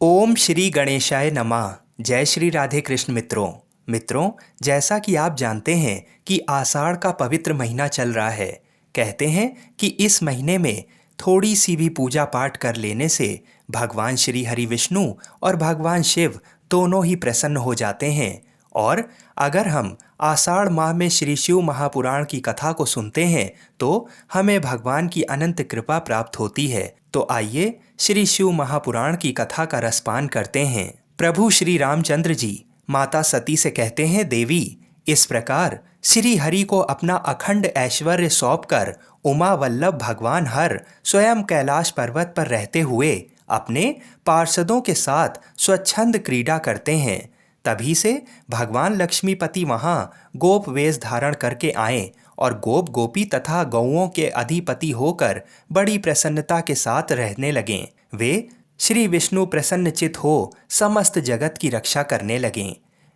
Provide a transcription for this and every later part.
ओम श्री गणेशाय नमः। जय श्री राधे कृष्ण मित्रों, जैसा कि आप जानते हैं कि आषाढ़ का पवित्र महीना चल रहा है। कहते हैं कि इस महीने में थोड़ी सी भी पूजा पाठ कर लेने से भगवान श्री हरि विष्णु और भगवान शिव दोनों ही प्रसन्न हो जाते हैं। और अगर हम आषाढ़ माह में श्री शिव महापुराण की कथा को सुनते हैं तो हमें भगवान की अनंत कृपा प्राप्त होती है। तो आइए श्री शिव महापुराण की कथा का रसपान करते हैं। प्रभु श्री रामचंद्र जी माता सती से कहते हैं, देवी, इस प्रकार श्री हरि को अपना अखंड ऐश्वर्य सौंपकर उमा वल्लभ भगवान हर स्वयं कैलाश पर्वत पर रहते हुए अपने पार्षदों के साथ स्वच्छंद क्रीड़ा करते हैं। तभी से भगवान लक्ष्मीपति वहां गोप वेश धारण करके आए और गोप गोपी तथा गौओं के अधिपति होकर बड़ी प्रसन्नता के साथ रहने लगे। वे श्री विष्णु प्रसन्नचित हो समस्त जगत की रक्षा करने लगे।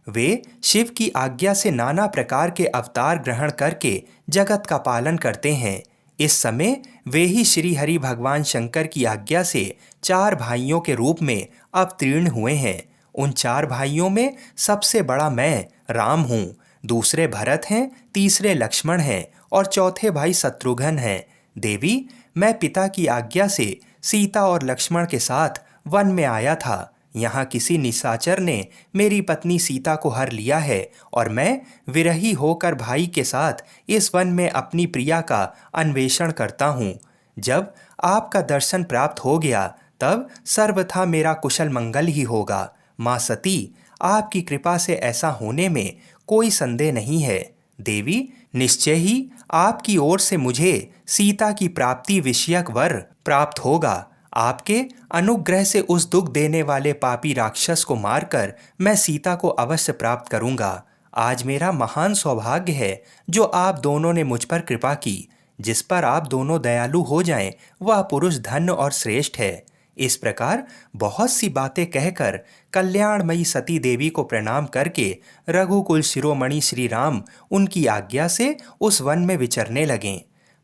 वे शिव की आज्ञा से नाना प्रकार के अवतार ग्रहण करके जगत का पालन करते हैं। इस समय वे ही श्री हरि भगवान शंकर की आज्ञा से 4 भाइयों के रूप में अवतीर्ण हुए हैं। उन 4 भाइयों में सबसे बड़ा मैं राम हूँ, दूसरे भरत हैं, तीसरे लक्ष्मण हैं और चौथे भाई शत्रुघ्न हैं। देवी, मैं पिता की आज्ञा से सीता और लक्ष्मण के साथ वन में आया था। यहाँ किसी निशाचर ने मेरी पत्नी सीता को हर लिया है और मैं विरही होकर भाई के साथ इस वन में अपनी प्रिया का अन्वेषण करता हूँ। जब आपका दर्शन प्राप्त हो गया तब सर्वथा मेरा कुशल मंगल ही होगा। माँ सती, आपकी कृपा से ऐसा होने में कोई संदेह नहीं है। देवी, निश्चय ही आपकी ओर से मुझे सीता की प्राप्ति विषयक वर प्राप्त होगा। आपके अनुग्रह से उस दुख देने वाले पापी राक्षस को मारकर मैं सीता को अवश्य प्राप्त करूंगा। आज मेरा महान सौभाग्य है जो आप दोनों ने मुझ पर कृपा की। जिस पर आप दोनों दयालु हो जाएं, वह पुरुष धन्य और श्रेष्ठ है। इस प्रकार बहुत सी बातें कहकर कल्याणमयी सती देवी को प्रणाम करके रघुकुल शिरोमणि श्री राम उनकी आज्ञा से उस वन में विचरने लगे।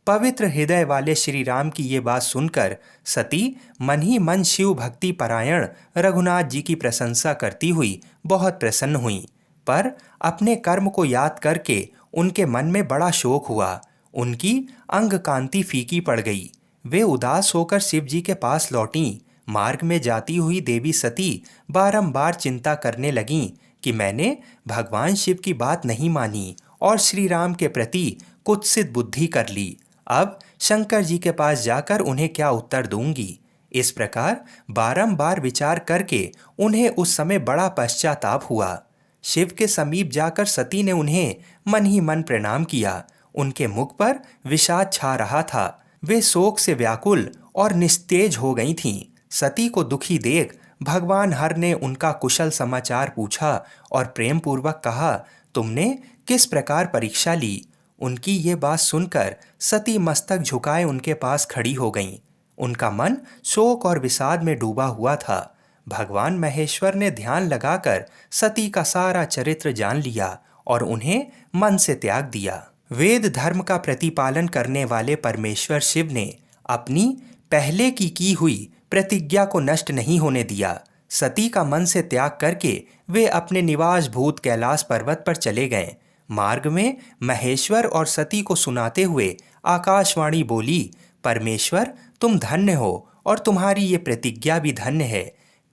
पवित्र हृदय वाले श्री राम की ये बात सुनकर सती मन ही मन शिव भक्ति परायण रघुनाथ जी की प्रशंसा करती हुई बहुत प्रसन्न हुई। पर अपने कर्म को याद करके उनके मन में बड़ा शोक हुआ। उनकी अंग कांति फीकी पड़ गई। वे उदास होकर शिव जी के पास लौटीं। मार्ग में जाती हुई देवी सती बारंबार चिंता करने लगीं कि मैंने भगवान शिव की बात नहीं मानी और श्री राम के प्रति कुत्सित बुद्धि कर ली। अब शंकर जी के पास जाकर उन्हें क्या उत्तर दूंगी। इस प्रकार बारंबार विचार करके उन्हें उस समय बड़ा पश्चाताप हुआ। शिव के समीप जाकर सती ने उन्हें मन ही मन प्रणाम किया। उनके मुख पर विषाद छा रहा था। वे शोक से व्याकुल और निस्तेज हो गई थीं। सती को दुखी देख भगवान हर ने उनका कुशल समाचार पूछा और प्रेम पूर्वक कहा, तुमने किस प्रकार परीक्षा ली। उनकी ये बात सुनकर सती मस्तक झुकाए उनके पास खड़ी हो गईं। उनका मन शोक और विषाद में डूबा हुआ था। भगवान महेश्वर ने ध्यान लगाकर सती का सारा चरित्र जान लिया और उन्हें मन से त्याग दिया। वेद धर्म का प्रतिपालन करने वाले परमेश्वर शिव ने अपनी पहले की हुई प्रतिज्ञा को नष्ट नहीं होने दिया। सती का मन से त्याग करके वे अपने निवास भूत कैलाश पर्वत पर चले गए। मार्ग में महेश्वर और सती को सुनाते हुए आकाशवाणी बोली, परमेश्वर, तुम धन्य हो और तुम्हारी ये प्रतिज्ञा भी धन्य है।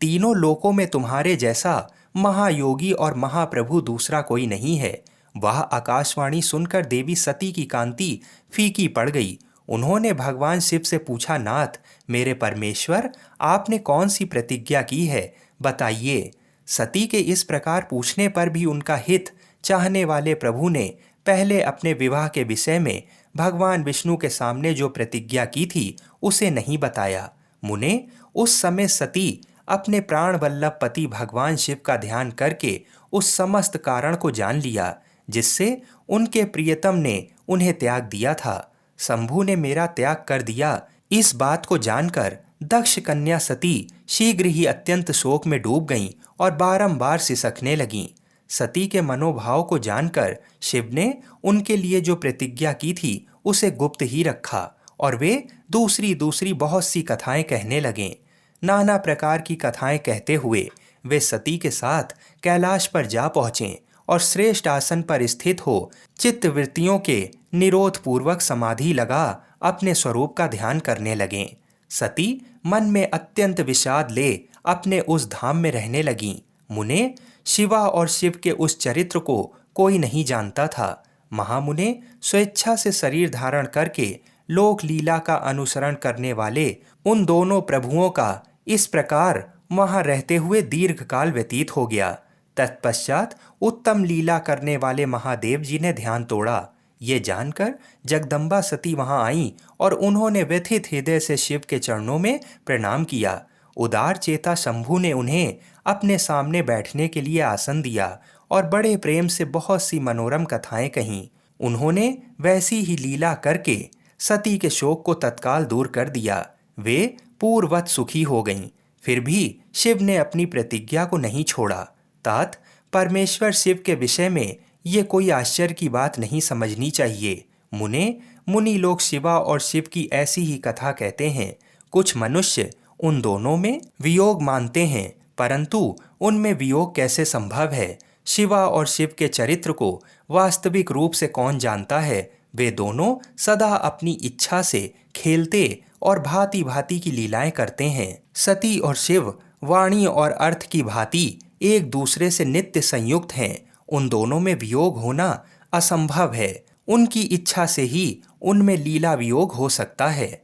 तीनों लोकों में तुम्हारे जैसा महायोगी और महाप्रभु दूसरा कोई नहीं है। वह आकाशवाणी सुनकर देवी सती की कांति फीकी पड़ गई। उन्होंने भगवान शिव से पूछा, नाथ, मेरे परमेश्वर, आपने कौन सी प्रतिज्ञा की है, बताइए। सती के इस प्रकार पूछने पर भी उनका हित चाहने वाले प्रभु ने पहले अपने विवाह के विषय में भगवान विष्णु के सामने जो प्रतिज्ञा की थी उसे नहीं बताया। मुने, उस समय सती अपने प्राण वल्लभ पति भगवान शिव का ध्यान करके उस समस्त कारण को जान लिया जिससे उनके प्रियतम ने उन्हें त्याग दिया था। शंभु ने मेरा त्याग कर दिया, इस बात को जानकर दक्ष कन्या सती शीघ्र ही अत्यंत शोक में डूब गईं और बारंबार सिसकने लगीं। सती के मनोभाव को जानकर शिव ने उनके लिए जो प्रतिज्ञा की थी उसे गुप्त ही रखा और वे दूसरी दूसरी बहुत सी कथाएं कहने लगे। नाना प्रकार की कथाएं कहते हुए वे सती के साथ कैलाश पर जा पहुँचे और श्रेष्ठ आसन पर स्थित हो चित्तवृत्तियों के निरोध पूर्वक समाधि लगा अपने स्वरूप का ध्यान करने लगें। सती मन में अत्यंत विषाद ले अपने उस धाम में रहने लगीं। मुने, शिवा और शिव के उस चरित्र को कोई नहीं जानता था। महामुने स्वेच्छा से शरीर धारण करके लोक लीला का अनुसरण करने वाले उन दोनों प्रभुओं का इस प्रकार वहां रहते हुए दीर्घ काल व्यतीत हो गया। तत्पश्चात उत्तम लीला करने वाले महादेव जी ने ध्यान तोड़ा। ये जानकर जगदम्बा सती वहां आईं और उन्होंने व्यथित हृदय से शिव के चरणों में प्रणाम किया। उदार चेता शंभु ने उन्हें अपने सामने बैठने के लिए आसन दिया और बड़े प्रेम से बहुत सी मनोरम कथाएं कहीं। उन्होंने वैसी ही लीला करके सती के शोक को तत्काल दूर कर दिया। वे पूर्ववत सुखी हो गईं। फिर भी शिव ने अपनी प्रतिज्ञा को नहीं छोड़ा। तात, परमेश्वर शिव के विषय में ये कोई आश्चर्य की बात नहीं समझनी चाहिए। मुनि लोग शिवा और शिव की ऐसी ही कथा कहते हैं। कुछ मनुष्य उन दोनों में वियोग मानते हैं, परंतु उनमें वियोग कैसे संभव है? शिवा और शिव के चरित्र को वास्तविक रूप से कौन जानता है? वे दोनों सदा अपनी इच्छा से खेलते और भांति भांति की लीलाएं करते हैं। सती और शिव वाणी और अर्थ की भांति एक दूसरे से नित्य संयुक्त हैं। उन दोनों में वियोग होना असंभव है। उनकी इच्छा से ही उनमें लीला वियोग हो सकता है।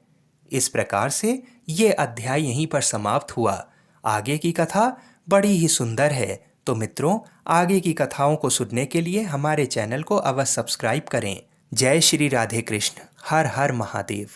इस प्रकार से ये अध्याय यहीं पर समाप्त हुआ। आगे की कथा बड़ी ही सुंदर है। तो मित्रों, आगे की कथाओं को सुनने के लिए हमारे चैनल को अवश्य सब्सक्राइब करें। जय श्री राधे कृष्ण। हर हर महादेव।